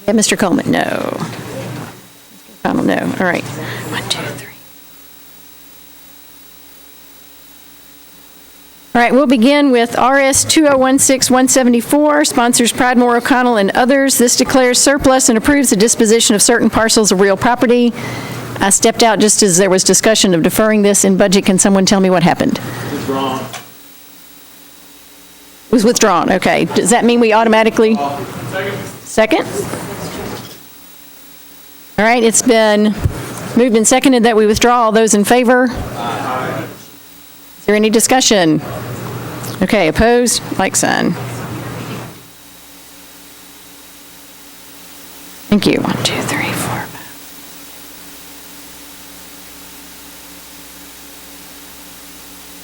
Yeah, Mr. Coleman, no. Mr. O'Connell, no. All right. 1, 2, 3. All right, we'll begin with RS 2016-174, sponsors Pridemore, O'Connell, and others. This declares surplus and approves the disposition of certain parcels of real property. I stepped out just as there was discussion of deferring this in budget. Can someone tell me what happened? Withdrawn. It was withdrawn, okay. Does that mean we automatically? Second? All right, it's been moved and seconded that we withdraw. All those in favor? Aye. Is there any discussion? Okay, opposed? Like sign. Thank you. 1, 2, 3, 4, 5.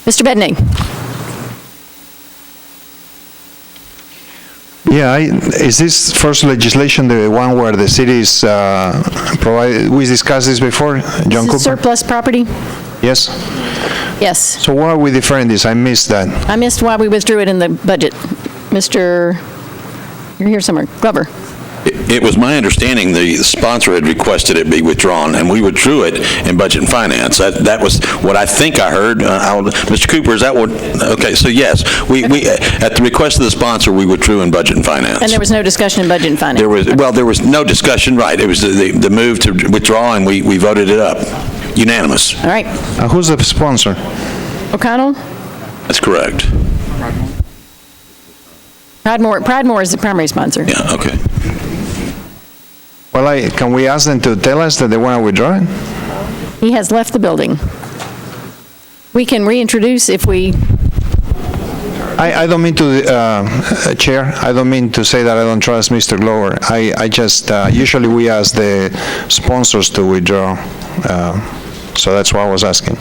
Mr. Bedney. Yeah, is this first legislation the one where the cities provide? We discussed this before, John Cooper? Surplus property? Yes. Yes. So why are we deferring this? I missed that. I missed why we withdrew it in the budget. Mr. You're here somewhere. Glover. It was my understanding the sponsor had requested it be withdrawn, and we withdrew it in Budget and Finance. That was what I think I heard. Mr. Cooper, is that what? Okay, so yes, we at the request of the sponsor, we withdrew in Budget and Finance. And there was no discussion in Budget and Finance? There was no discussion, right. It was the move to withdraw, and we voted it up. Unanimous. All right. Who's the sponsor? O'Connell? That's correct. Pridemore is the primary sponsor. Yeah, okay. Well, can we ask them to tell us that they want to withdraw it? He has left the building. We can reintroduce if we... I don't mean to, Chair, I don't mean to say that I don't trust Mr. Glover. I just, usually we ask the sponsors to withdraw, so that's why I was asking.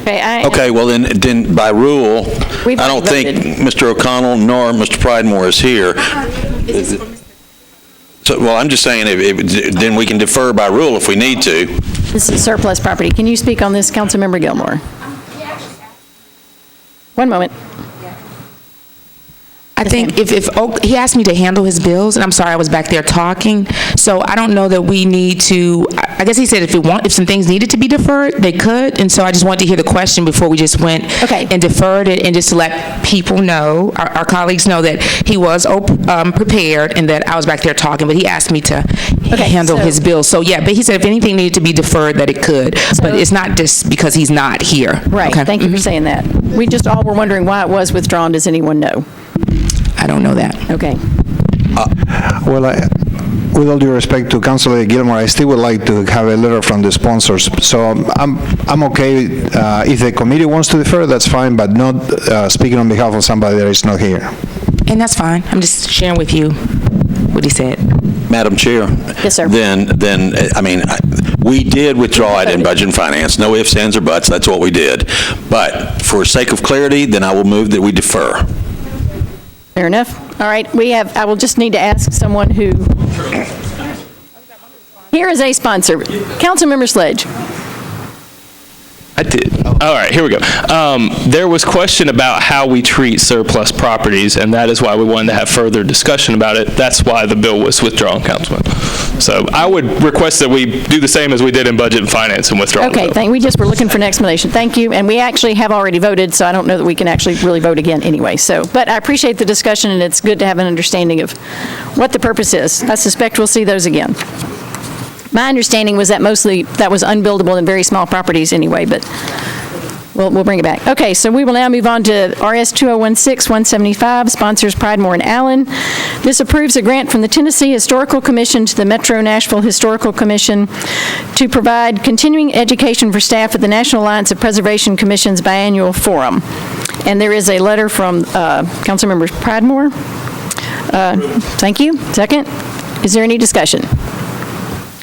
Okay, well then by rule, I don't think Mr. O'Connell nor Mr. Pridemore is here. So, well, I'm just saying, then we can defer by rule if we need to. This is surplus property. Can you speak on this, Councilmember Gilmore? One moment. I think if he asked me to handle his bills, and I'm sorry, I was back there talking, so I don't know that we need to, I guess he said if some things needed to be deferred, they could, and so I just wanted to hear the question before we just went and deferred it, and just to let people know, our colleagues know that he was prepared and that I was back there talking, but he asked me to handle his bills. So yeah, but he said if anything needed to be deferred, that it could, but it's not just because he's not here. Right, thank you for saying that. We just all were wondering why it was withdrawn. Does anyone know? I don't know that. Okay. Well, with all due respect to Councilor Gilmore, I still would like to have a letter from the sponsors. So I'm okay if the committee wants to defer, that's fine, but not speaking on behalf of somebody that is not here. And that's fine. I'm just sharing with you what he said. Madam Chair. Yes, sir. Then I mean, we did withdraw it in Budget and Finance. No ifs, ands, or buts. That's what we did. But for sake of clarity, then I will move that we defer. Fair enough. All right, I will just need to ask someone who... Here is a sponsor. Councilmember Sledge. I did. All right, here we go. There was question about how we treat surplus properties, and that is why we wanted to have further discussion about it. That's why the bill was withdrawn, Councilman. So I would request that we do the same as we did in Budget and Finance and withdraw the bill. We just were looking for an explanation. Thank you. And we actually have already voted, so I don't know that we can actually really vote again anyway. So, but I appreciate the discussion, and it's good to have an understanding of what the purpose is. I suspect we'll see those again. My understanding was that mostly that was unbuildable in very small properties anyway, but we'll bring it back. Okay, so we will now move on to RS 2016-175, sponsors Pridemore and Allen. This approves a grant from the Tennessee Historical Commission to the Metro Nashville Historical Commission to provide continuing education for staff at the National Alliance of Preservation Commission's biannual forum. And there is a letter from Councilmember Pridemore. Thank you. Second. Is there any discussion?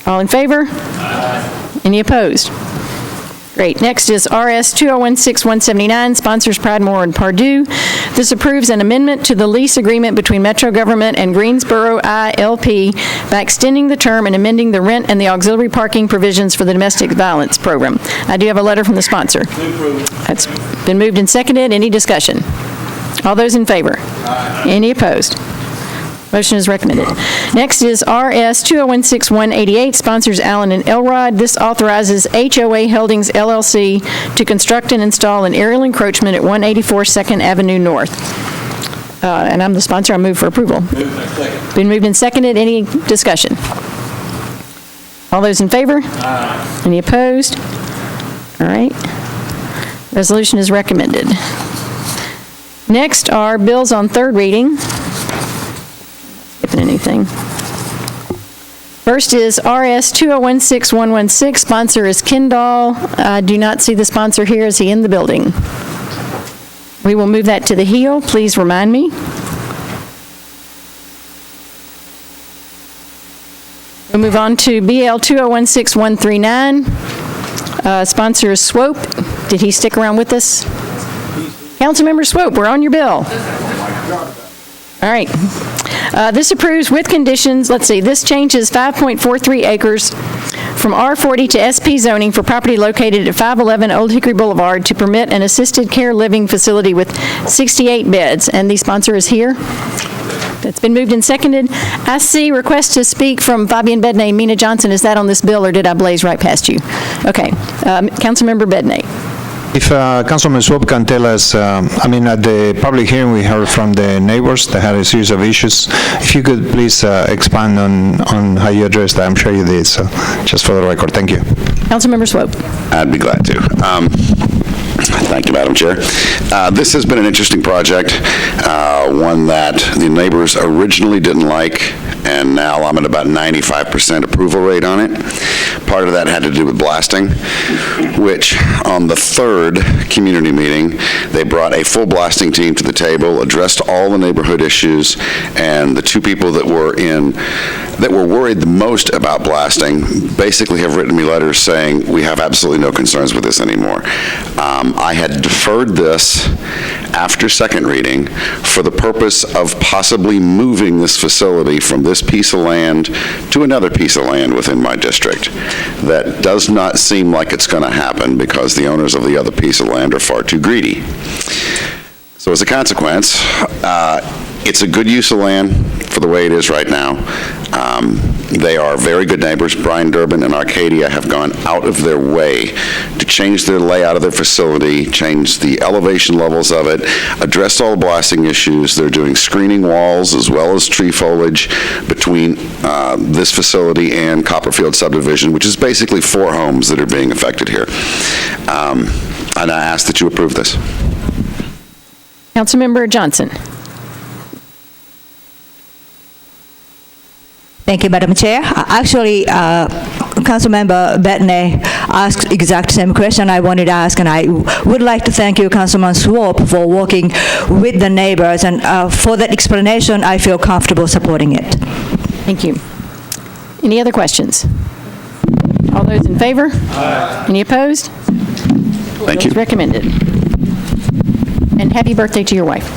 All in favor? Aye. Any opposed? Great. Next is RS 2016-179, sponsors Pridemore and Pardue. This approves an amendment to the lease agreement between Metro Government and Greensboro ILP by extending the term and amending the rent and the auxiliary parking provisions for the domestic violence program. I do have a letter from the sponsor. That's been moved and seconded. Any discussion? All those in favor? Aye. Any opposed? Motion is recommended. Next is RS 2016-188, sponsors Allen and Elrod. This authorizes HOA Holdings LLC to construct and install an aerial encroachment at 184 2nd Avenue North. And I'm the sponsor. I move for approval. Been moved and seconded. Any discussion? All those in favor? Aye. Any opposed? All right. Resolution is recommended. Next are bills on third reading. Skipping anything. First is RS 2016-116. Sponsor is Kendall. I do not see the sponsor here. Is he in the building? We will move that to the heel. Please remind me. We'll move on to BL 2016-139. Sponsor is Swope. Did he stick around with us? Councilmember Swope, we're on your bill. All right. This approves with conditions. Let's see. This changes 5.43 acres from R40 to SP zoning for property located at 511 Old Hickory Boulevard to permit an assisted care living facility with 68 beds. And the sponsor is here. That's been moved and seconded. I see request to speak from Fabian Bednay. Mina Johnson, is that on this bill, or did I blaze right past you? Okay. Councilmember Bednay. If Councilman Swope can tell us, at the public hearing, we heard from the neighbors that had a series of issues. If you could please expand on how you addressed that. I'm sure you did, so just for the record, thank you. Councilmember Swope. I'd be glad to. Thank you, Madam Chair. This has been an interesting project, one that the neighbors originally didn't like, and now I'm at about 95% approval rate on it. Part of that had to do with blasting, which on the third community meeting, they brought a full blasting team to the table, addressed all the neighborhood issues, and the two people that were worried the most about blasting basically have written me letters saying, we have absolutely no concerns with this anymore. I had deferred this after second reading for the purpose of possibly moving this facility from this piece of land to another piece of land within my district. That does not seem like it's going to happen because the owners of the other piece of land are far too greedy. So as a consequence, it's a good use of land for the way it is right now. They are very good neighbors. Brian Durbin and Arcadia have gone out of their way to change their layout of their facility, change the elevation levels of it, address all the blasting issues. They're doing screening walls as well as tree foliage between this facility and Copperfield subdivision, which is basically 4 homes that are being affected here. And I ask that you approve this. Councilmember Johnson. Thank you, Madam Chair. Actually, Councilmember Bednay asked exact same question I wanted to ask, and I would like to thank you, Councilman Swope, for working with the neighbors, and for that explanation, I feel comfortable supporting it. Thank you. Any other questions? All those in favor? Aye. Any opposed? Thank you. It's recommended. And happy birthday to your wife.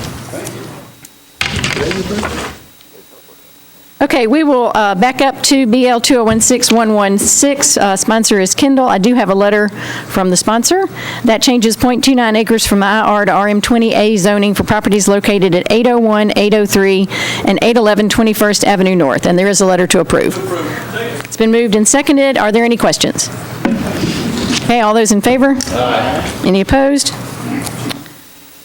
Okay, we will back up to BL 2016-116. Sponsor is Kendall. I do have a letter from the sponsor. That changes 0.29 acres from IR to RM20A zoning for properties located at 801, 803, and 811 21st Avenue North. And there is a letter to approve. It's been moved and seconded. Are there any questions? Okay, all those in favor? Aye. Any opposed?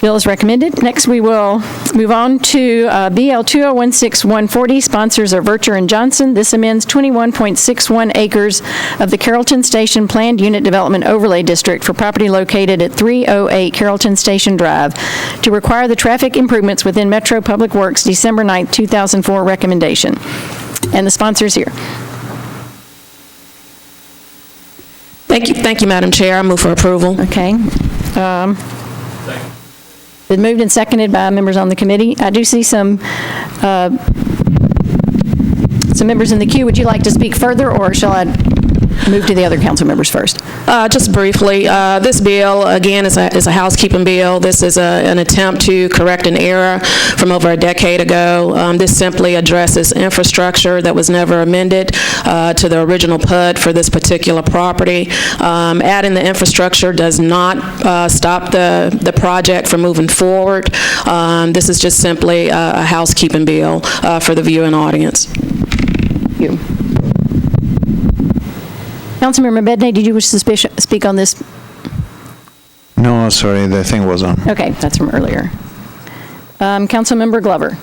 Bill is recommended. Next, we will move on to BL 2016-140. Sponsors are Vercher and Johnson. This amends 21.61 acres of the Carrollton Station Planned Unit Development Overlay District for property located at 308 Carrollton Station Drive to require the traffic improvements within Metro Public Works December 9, 2004 recommendation. And the sponsor is here. Thank you, Madam Chair. I move for approval. Okay. Been moved and seconded by members on the committee. I do see some members in the queue. Would you like to speak further, or shall I move to the other council members first. Just briefly, this bill, again, is a housekeeping bill. This is an attempt to correct an error from over a decade ago. This simply addresses infrastructure that was never amended to the original PUD for this particular property. Adding the infrastructure does not stop the project from moving forward. This is just simply a housekeeping bill for the viewing audience. Thank you. Councilmember Bedney, did you wish to speak on this? No, sorry, the thing was on. Okay, that's from earlier. Councilmember Glover.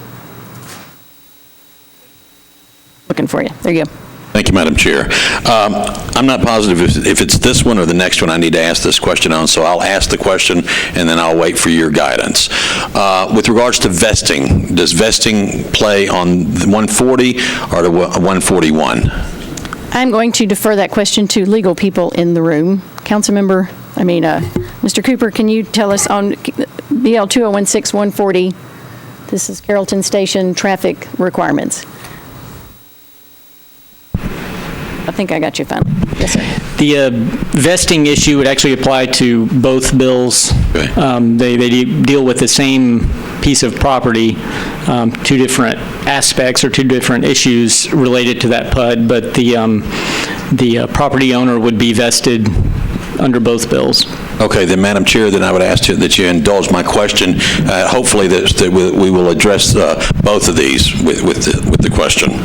Looking for you. There you go. Thank you, Madam Chair. I'm not positive if it's this one or the next one I need to ask this question on, so I'll ask the question and then I'll wait for your guidance. With regards to vesting, does vesting play on the 140 or the 141? I'm going to defer that question to legal people in the room. Mr. Cooper, can you tell us on BL 2016-140, this is Carrollton Station traffic requirements? I think I got you finally. Yes, sir. The vesting issue would actually apply to both bills. Okay. They deal with the same piece of property, two different aspects or two different issues related to that PUD, but the property owner would be vested under both bills. Okay, then, Madam Chair, then I would ask that you indulge my question. Hopefully that we will address both of these with the question.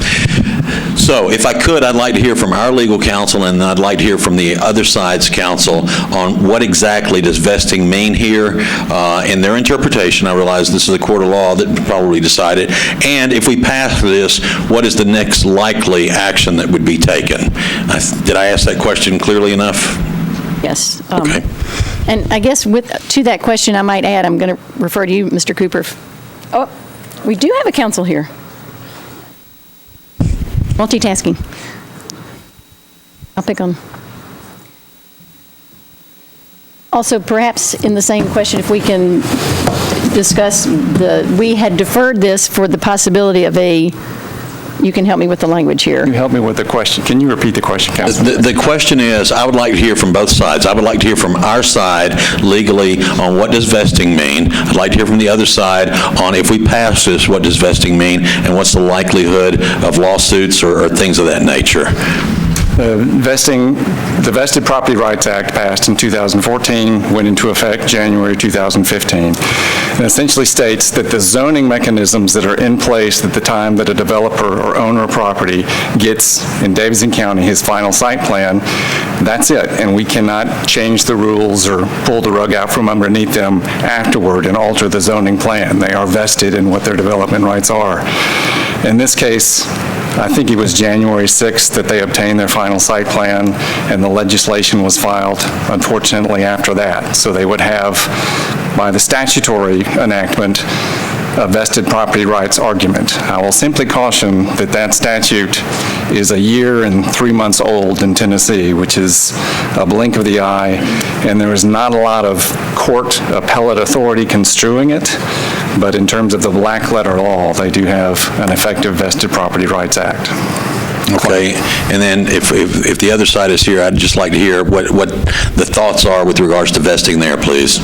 So, if I could, I'd like to hear from our legal counsel, and I'd like to hear from the other side's counsel on what exactly does vesting mean here in their interpretation. I realize this is a court of law that probably decided. And if we pass this, what is the next likely action that would be taken? Did I ask that question clearly enough? Yes. Okay. And I guess to that question, I might add, I'm going to refer to you, Mr. Cooper. Oh, we do have a counsel here. Multitasking. I'll pick on. Also, perhaps in the same question, if we can discuss we had deferred this for the possibility of you can help me with the language here. Can you help me with the question? Can you repeat the question, Councilman? The question is, I would like to hear from both sides. I would like to hear from our side legally on what does vesting mean. I'd like to hear from the other side on if we pass this, what does vesting mean, and what's the likelihood of lawsuits or things of that nature. The Vested Property Rights Act passed in 2014, went into effect January 2015, and essentially states that the zoning mechanisms that are in place at the time that a developer or owner of property gets, in Davidson County, his final site plan, that's it, and we cannot change the rules or pull the rug out from underneath them afterward and alter the zoning plan. They are vested in what their development rights are. In this case, I think it was January 6th that they obtained their final site plan, and the legislation was filed, unfortunately, after that. So they would have, by the statutory enactment, a vested property rights argument. I will simply caution that that statute is a year and 3 months old in Tennessee, which is a blink of the eye, and there is not a lot of court appellate authority construing it, but in terms of the black letter law, they do have an effective Vested Property Rights Act. Okay, and then if the other side is here, I'd just like to hear what the thoughts are with regards to vesting there, please.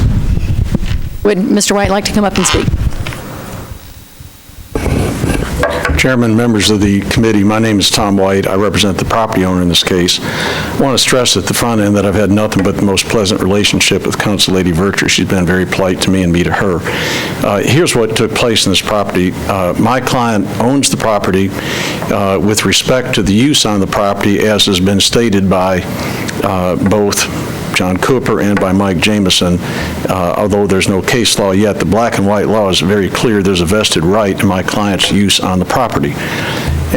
Would Mr. White like to come up and speak? Chairman, members of the committee, my name is Tom White. I represent the property owner in this case. I want to stress at the front end that I've had nothing but the most pleasant relationship with Council Lady Virtue. She's been very polite to me and me to her. Here's what took place in this property. My client owns the property with respect to the use on the property, as has been stated by both John Cooper and by Mike Jameson. Although there's no case law yet, the black and white law is very clear. There's a vested right in my client's use on the property.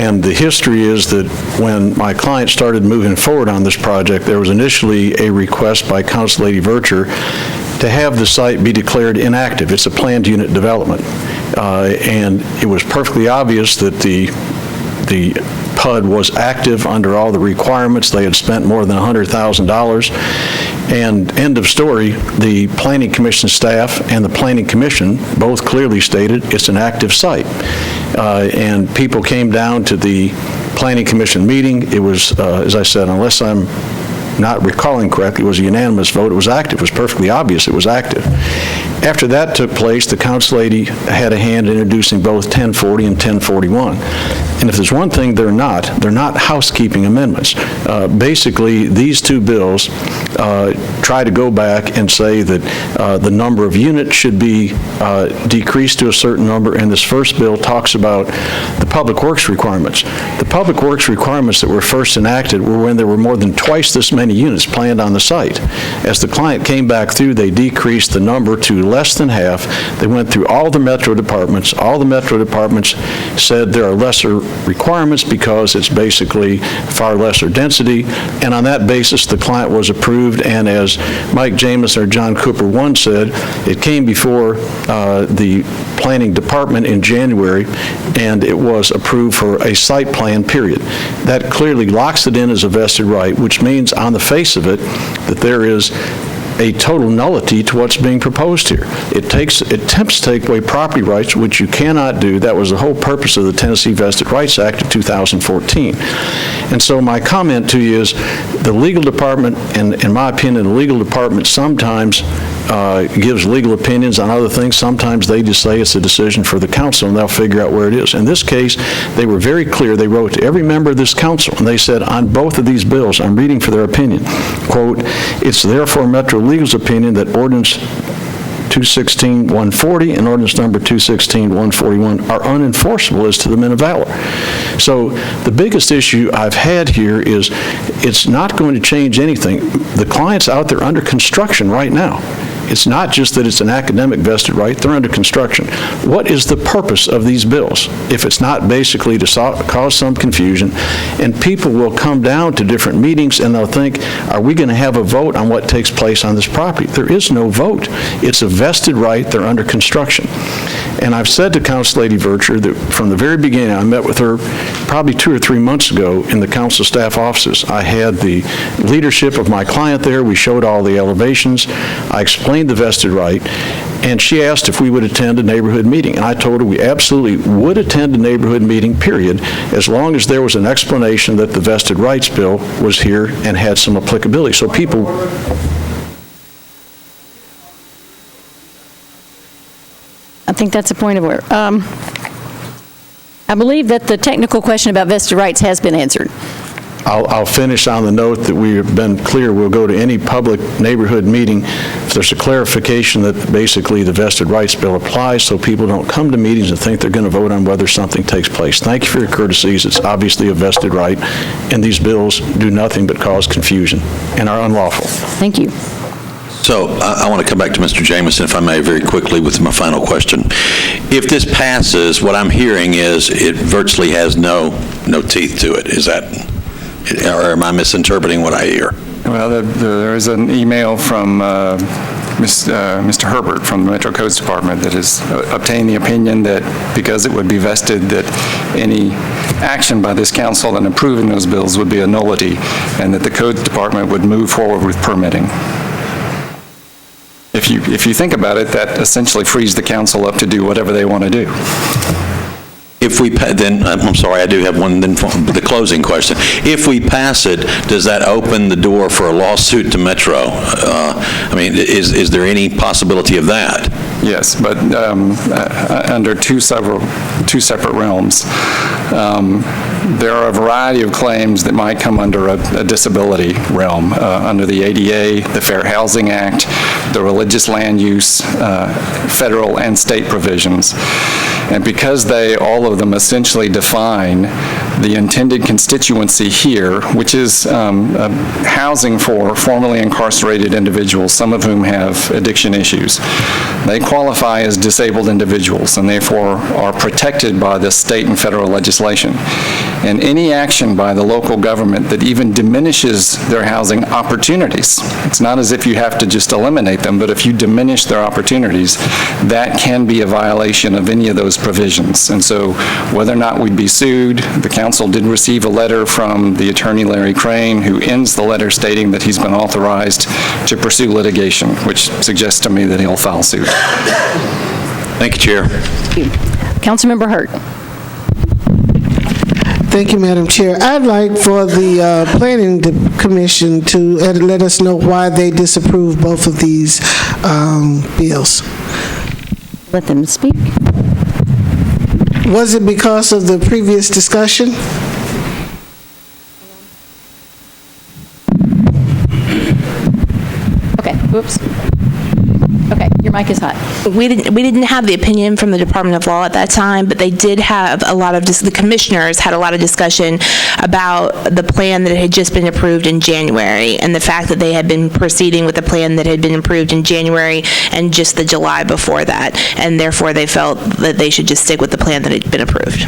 And the history is that when my client started moving forward on this project, there was initially a request by Council Lady Virtue to have the site be declared inactive. It's a planned unit development. And it was perfectly obvious that the PUD was active under all the requirements. They had spent more than $100,000. And end of story, the Planning Commission staff and the Planning Commission both clearly stated it's an active site. and people came down to the Planning Commission meeting. It was, as I said, unless I'm not recalling correctly, it was a unanimous vote. It was active. It was perfectly obvious it was active. After that took place, the council lady had a hand in introducing both 1040 and 1041. And if there's one thing they're not housekeeping amendments. Basically, these two bills try to go back and say that the number of units should be decreased to a certain number, and this first bill talks about the public works requirements. The public works requirements that were first enacted were when there were more than twice this many units planned on the site. As the client came back through, they decreased the number to less than half. They went through all the metro departments. All the metro departments said there are lesser requirements because it's basically far lesser density, and on that basis, the client was approved, and as Mike Jamison or John Cooper once said, it came before the planning department in January, and it was approved for a site plan, period. That clearly locks it in as a vested right, which means on the face of it that there is a total nullity to what's being proposed here. It attempts to take away property rights, which you cannot do. That was the whole purpose of the Tennessee Vested Rights Act of 2014. And so my comment to you is the legal department, and in my opinion, the legal department sometimes gives legal opinions on other things. Sometimes they just say it's a decision for the council and they'll figure out where it is. In this case, they were very clear. They wrote to every member of this council and they said on both of these bills, I'm reading for their opinion, quote, "It's therefore Metro Legal's opinion that ordinance 216-140 and ordinance number 216-141 are unenforceable as to the men of valor." So the biggest issue I've had here is it's not going to change anything. The client's out there under construction right now. It's not just that it's an academic vested right, they're under construction. What is the purpose of these bills? If it's not basically to cause some confusion, and people will come down to different meetings and they'll think, are we going to have a vote on what takes place on this property? There is no vote. It's a vested right, they're under construction. And I've said to Council Lady Vercher that from the very beginning, I met with her probably 2 or 3 months ago in the council staff offices. I had the leadership of my client there. We showed all the elevations. I explained the vested right, and she asked if we would attend a neighborhood meeting. And I told her we absolutely would attend a neighborhood meeting, period, as long as there was an explanation that the vested rights bill was here and had some applicability. So people... I think that's a point of order. I believe that the technical question about vested rights has been answered. I'll finish on the note that we have been clear. We'll go to any public neighborhood meeting if there's a clarification that basically the vested rights bill applies, so people don't come to meetings and think they're going to vote on whether something takes place. Thank you for your courtesies. It's obviously a vested right, and these bills do nothing but cause confusion and are unlawful. Thank you. So I want to come back to Mr. Jamison, if I may, very quickly with my final question. If this passes, what I'm hearing is it virtually has no teeth to it. Is that, or am I misinterpreting what I hear? Well, there is an email from Mr. Herbert from the Metro Codes Department that has obtained the opinion that because it would be vested, that any action by this council in approving those bills would be a nullity, and that the Codes Department would move forward with permitting. If you think about it, that essentially frees the council up to do whatever they want to do. If we, then, I'm sorry, I do have one, then the closing question. If we pass it, does that open the door for a lawsuit to Metro? I mean, is there any possibility of that? Yes, but under two separate realms. There are a variety of claims that might come under a disability realm, under the ADA, the Fair Housing Act, the religious land use, federal and state provisions. And because all of them essentially define the intended constituency here, which is housing for formerly incarcerated individuals, some of whom have addiction issues, they qualify as disabled individuals and therefore are protected by the state and federal legislation. And any action by the local government that even diminishes their housing opportunities, it's not as if you have to just eliminate them, but if you diminish their opportunities, that can be a violation of any of those provisions. And so whether or not we'd be sued, the council did receive a letter from the attorney Larry Crane, who ends the letter stating that he's been authorized to pursue litigation, which suggests to me that he'll file suit. Thank you, Chair. Councilmember Hurt. Thank you, Madam Chair. I'd like for the Planning Commission to let us know why they disapproved both of these bills. Let them speak. Was it because of the previous discussion? Okay, whoops. Okay, your mic is hot. We didn't have the opinion from the Department of Law at that time, but they did have a lot of, the commissioners had a lot of discussion about the plan that had just been approved in January, and the fact that they had been proceeding with the plan that had been approved in January and just the July before that, and therefore they felt that they should just stick with the plan that had been approved.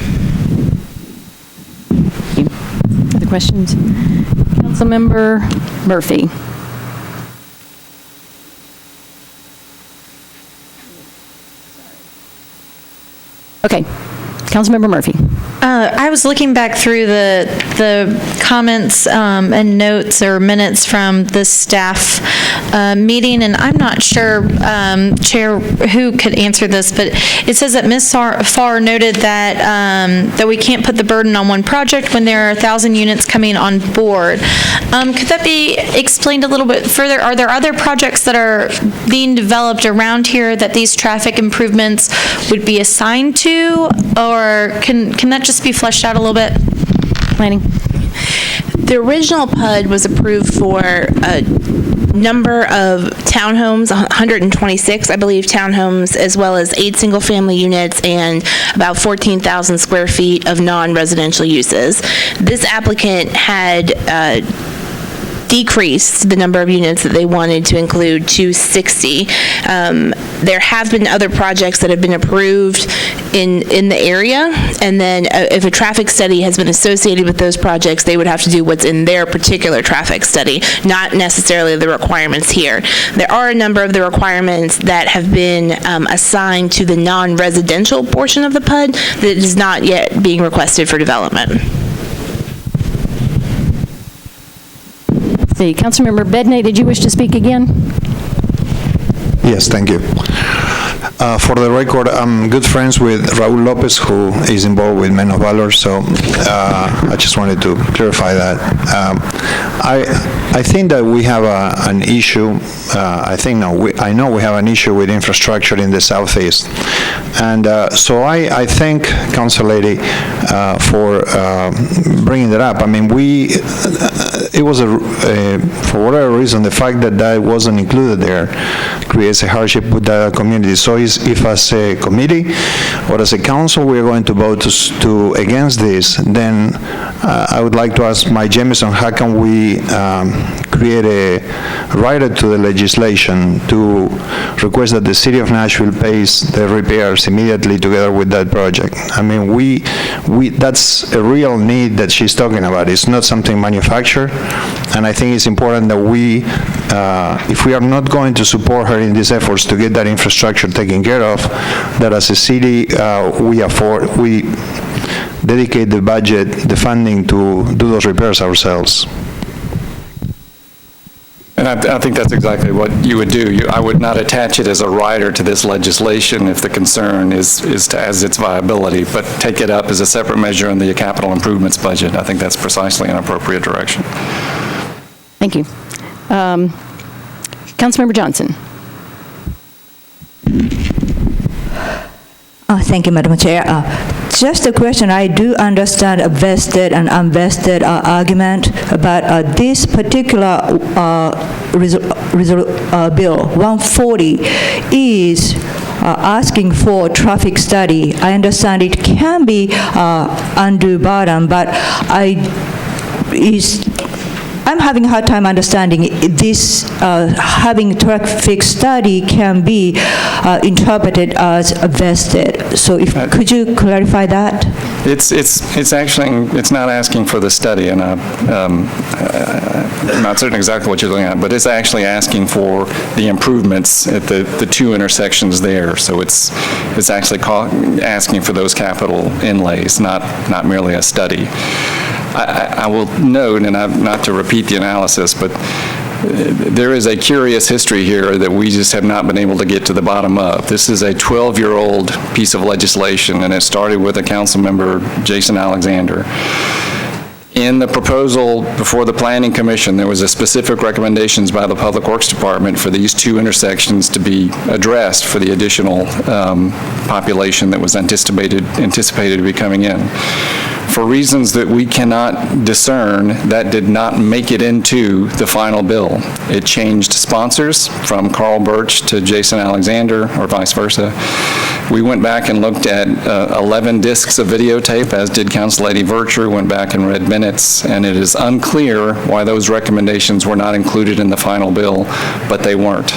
Thank you. Other questions? Councilmember Murphy. Okay, Councilmember Murphy. I was looking back through the comments and notes or minutes from the staff meeting, and I'm not sure, Chair, who could answer this, but it says that Ms. Farr noted that we can't put the burden on one project when there are 1,000 units coming on board. Could that be explained a little bit further? Are there other projects that are being developed around here that these traffic improvements would be assigned to, or can that just be fleshed out a little bit? Planning. The original PUD was approved for a number of townhomes, 126, I believe, townhomes, as well as 8 single-family units and about 14,000 square feet of non-residential uses. This applicant had decreased the number of units that they wanted to include to 60. There have been other projects that have been approved in the area, and then if a traffic study has been associated with those projects, they would have to do what's in their particular traffic study, not necessarily the requirements here. There are a number of the requirements that have been assigned to the non-residential portion of the PUD that is not yet being requested for development. See, Councilmember Bedney, did you wish to speak again? Yes, thank you. For the record, I'm good friends with Raul Lopez, who is involved with Men of Valor, so I just wanted to clarify that. I think that we have an issue, I know we have an issue with infrastructure in the southeast. And so I thank Council Lady for bringing that up. I mean, it was for whatever reason, the fact that that wasn't included there creates a hardship with the community. So if as a committee or as a council we are going to vote to against this, then I would like to ask Mike Jamison, how can we create a rider to the legislation to request that the city of Nashville pays the repairs immediately together with that project? I mean, that's a real need that she's talking about. It's not something manufactured, and I think it's important that we, if we are not going to support her in these efforts to get that infrastructure taken care of, that as a city, we dedicate the budget, the funding to do those repairs ourselves. And I think that's exactly what you would do. I would not attach it as a rider to this legislation if the concern is as its viability, but take it up as a separate measure in the capital improvements budget. I think that's precisely an appropriate direction. Thank you. Councilmember Johnson. Thank you, Madam Chair. Just a question. I do understand a vested and unvested argument, but this particular bill, 140, is asking for traffic study. I understand it can be undue burden, but I'm having a hard time understanding this, having traffic study can be interpreted as vested. So could you clarify that? It's actually, it's not asking for the study, and I'm not certain exactly what you're looking at, but it's actually asking for the improvements at the two intersections there. So it's actually asking for those capital inlays, not merely a study. I will note, and not to repeat the analysis, but there is a curious history here that we just have not been able to get to the bottom of. This is a 12-year-old piece of legislation, and it started with a council member, Jason Alexander. In the proposal before the Planning Commission, there was a specific recommendations by the Public Works Department for these two intersections to be addressed for the additional population that was anticipated to be coming in. For reasons that we cannot discern, that did not make it into the final bill. It changed sponsors from Carl Birch to Jason Alexander, or vice versa. We went back and looked at 11 discs of videotape, as did Council Lady Virtue, went back and read minutes, and it is unclear why those recommendations were not included in the final bill, but they weren't.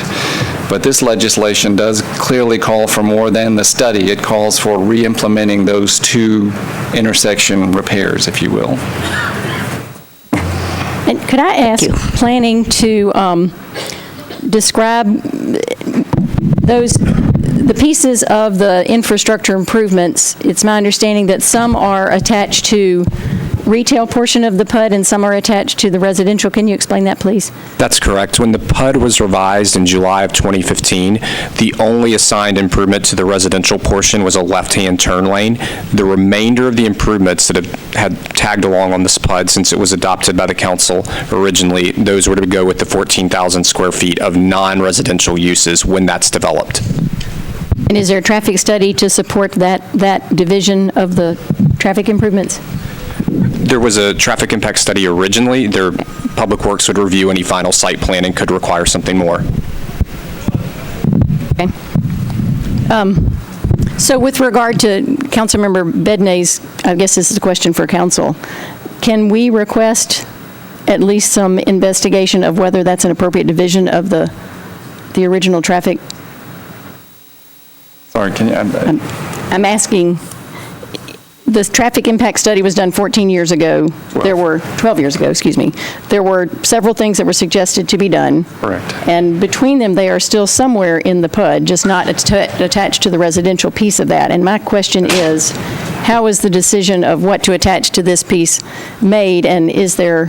But this legislation does clearly call for more than the study. It calls for re-implementing those two intersection repairs, if you will. And could I ask planning to describe the pieces of the infrastructure improvements? It's my understanding that some are attached to retail portion of the PUD and some are attached to the residential. Can you explain that, please? That's correct. When the PUD was revised in July of 2015, the only assigned improvement to the residential portion was a left-hand turn lane. The remainder of the improvements that had tagged along on this PUD since it was adopted by the council originally, those were to go with the 14,000 square feet of non-residential uses when that's developed. And is there a traffic study to support that division of the traffic improvements? There was a traffic impact study originally. Their Public Works would review any final site plan and could require something more. Okay. So with regard to Councilmember Bednay's, I guess this is a question for council, can we request at least some investigation of whether that's an appropriate division of the original traffic? Sorry, can you? I'm asking. The traffic impact study was done 14 years ago. 12 years ago, excuse me. There were several things that were suggested to be done. Correct. And between them, they are still somewhere in the PUD, just not attached to the residential piece of that. And my question is, how is the decision of what to attach to this piece made, and is there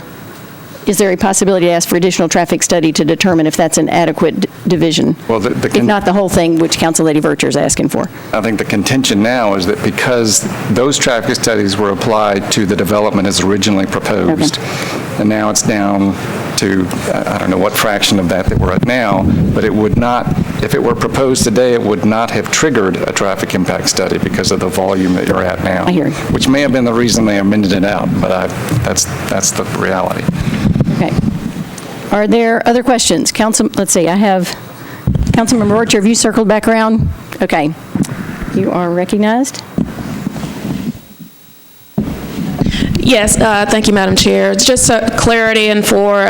a possibility to ask for additional traffic study to determine if that's an adequate division? Well, if not the whole thing, which Council Lady Virtue is asking for. I think the contention now is that because those traffic studies were applied to the development as originally proposed, and now it's down to, I don't know what fraction of that we're at now, but it would not, if it were proposed today, it would not have triggered a traffic impact study because of the volume that you're at now. I hear you. Which may have been the reason they amended it out, but that's the reality. Okay. Are there other questions? Let's see, I have Councilmember Orchard, have you circled back around? Okay. You are recognized. Yes, thank you, Madam Chair. It's just clarity and for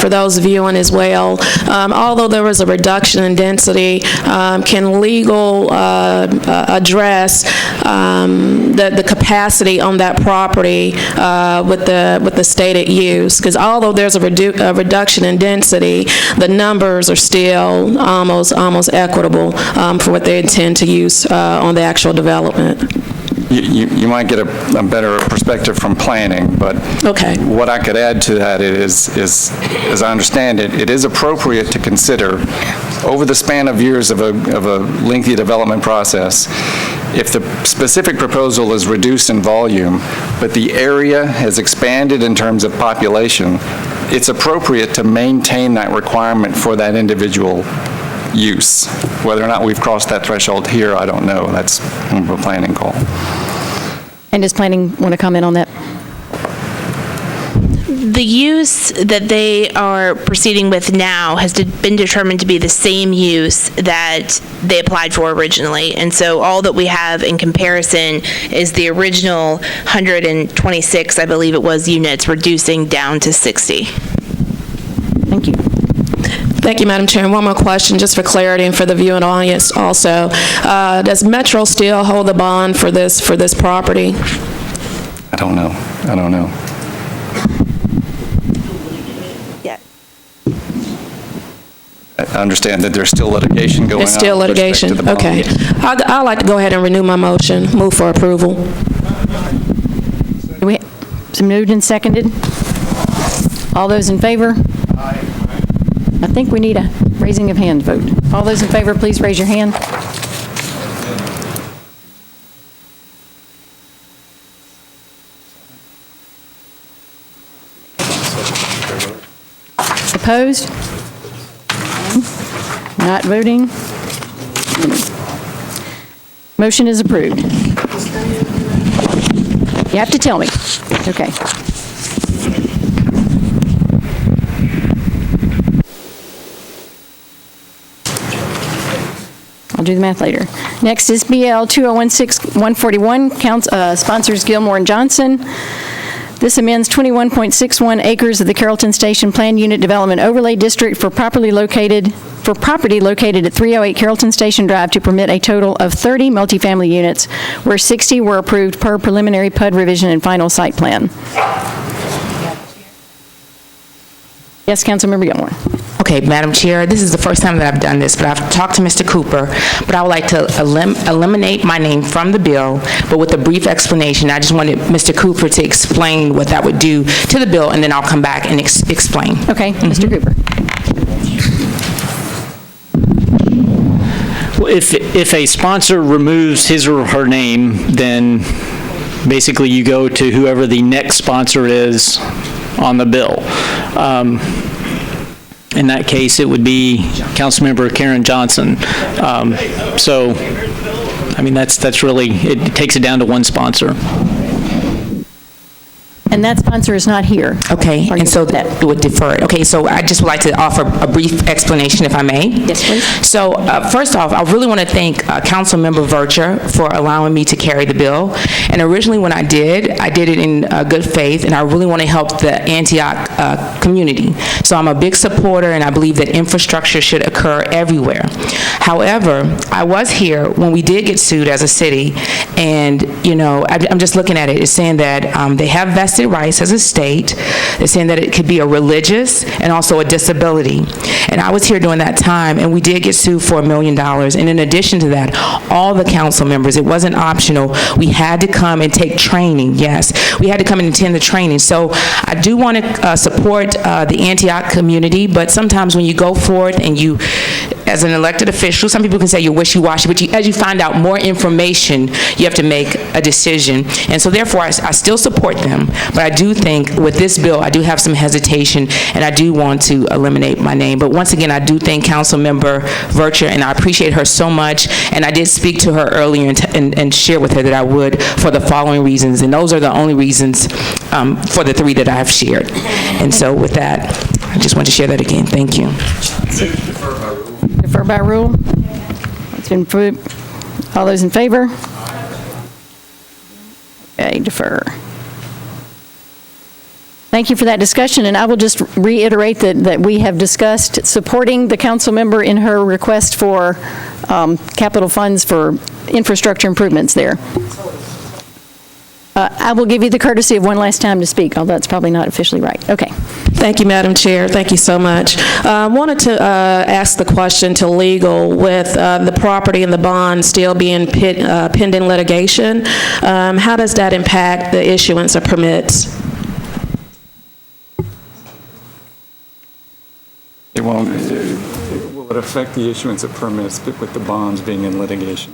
those viewing as well. Although there was a reduction in density, can legal address the capacity on that property with the stated use? Because although there's a reduction in density, the numbers are still almost equitable for what they intend to use on the actual development. You might get a better perspective from planning, but what I could add to that is, as I understand it, it is appropriate to consider over the span of years of a lengthy development process, if the specific proposal is reduced in volume, but the area has expanded in terms of population, it's appropriate to maintain that requirement for that individual use. Whether or not we've crossed that threshold here, I don't know. That's a planning call. And does planning want to comment on that? The use that they are proceeding with now has been determined to be the same use that they applied for originally. And so all that we have in comparison is the original 126, I believe it was, units reducing down to 60. Thank you. Thank you, Madam Chair. And one more question, just for clarity and for the viewing audience also. Does Metro still hold the bond for this property? I don't know. Yeah. I understand that there's still litigation going on. There's still litigation. with respect to the bond. Okay. I'd like to go ahead and renew my motion. Move for approval. Moved and seconded. All those in favor? I think we need a raising of hand vote. All those in favor, please raise your hand. Opposed? Not voting? Motion is approved. You have to tell me. Okay. I'll do the math later. Next is BL 2016-141, sponsors Gilmore and Johnson. This amends 21.61 acres of the Carrollton Station Plan Unit Development Overlay District for property located at 308 Carrollton Station Drive to permit a total of 30 multifamily units, where 60 were approved per preliminary PUD revision and final site plan. Yes, Councilmember Gilmore. Okay, Madam Chair, this is the first time that I've done this, but I've talked to Mr. Cooper, but I would like to eliminate my name from the bill, but with a brief explanation. I just wanted Mr. Cooper to explain what that would do to the bill, and then I'll come back and explain. Okay, Mr. Cooper. Well, if a sponsor removes his or her name, then basically you go to whoever the next sponsor is on the bill. In that case, it would be Councilmember Karen Johnson. So, I mean, that's really, it takes it down to one sponsor. And that sponsor is not here. Okay, and so that would defer it. Okay, so I just would like to offer a brief explanation, if I may. Yes, please. So, first off, I really want to thank Councilmember Vercher for allowing me to carry the bill. And originally when I did it in good faith, and I really want to help the Antioch community. So I'm a big supporter, and I believe that infrastructure should occur everywhere. However, I was here when we did get sued as a city, and, you know, I'm just looking at it. It's saying that they have vested rights as a state. They're saying that it could be a religious and also a disability. And I was here during that time, and we did get sued for $1 million. And in addition to that, all the council members, it wasn't optional. We had to come and take training. Yes, we had to come and attend the training. So I do want to support the Antioch community, but sometimes when you go forth and you, as an elected official, some people can say you're wishy-washy, but as you find out more information, you have to make a decision. And so therefore, I still support them, but I do think with this bill, I do have some hesitation, and I do want to eliminate my name. But once again, I do thank Councilmember Vercher, and I appreciate her so much, and I did speak to her earlier and share with her that I would for the following reasons, and those are the only reasons for the three that I have shared. And so with that, I just want to share that again. Thank you. Defer by rule. It's been approved. All those in favor? Okay, defer. Thank you for that discussion, and I will just reiterate that we have discussed supporting the council member in her request for capital funds for infrastructure improvements there. I will give you the courtesy of one last time to speak, although that's probably not officially right. Okay. Thank you, Madam Chair. Thank you so much. Wanted to ask the question to legal with the property and the bond still being pending litigation. How does that impact the issuance of permits? It won't. Will it affect the issuance of permits with the bonds being in litigation?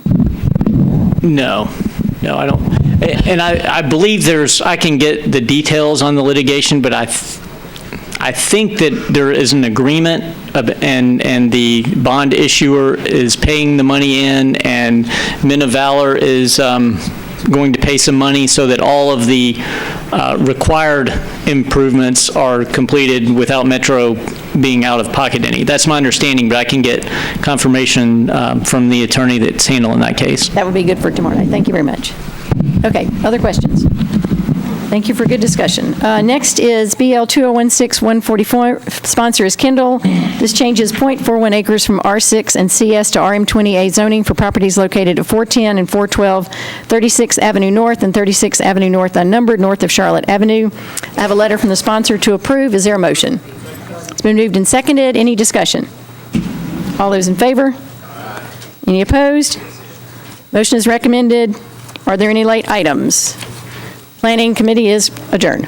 No, I don't. And I believe I can get the details on the litigation, but I think that there is an agreement and the bond issuer is paying the money in, and Men of Valor is going to pay some money so that all of the required improvements are completed without Metro being out of pocket any. That's my understanding, but I can get confirmation from the attorney that's handling that case. That would be good for tomorrow night. Thank you very much. Okay, other questions? Thank you for good discussion. Next is BL 2016-144. Sponsor is Kendall. This changes .41 acres from R6 and CS to RM20A zoning for properties located at 410 and 412 36th Avenue North and 36th Avenue North unnumbered north of Charlotte Avenue. I have a letter from the sponsor to approve. Is there a motion? It's been moved and seconded. Any discussion? All those in favor? Any opposed? Motion is recommended. Are there any late items? Planning Committee is adjourned.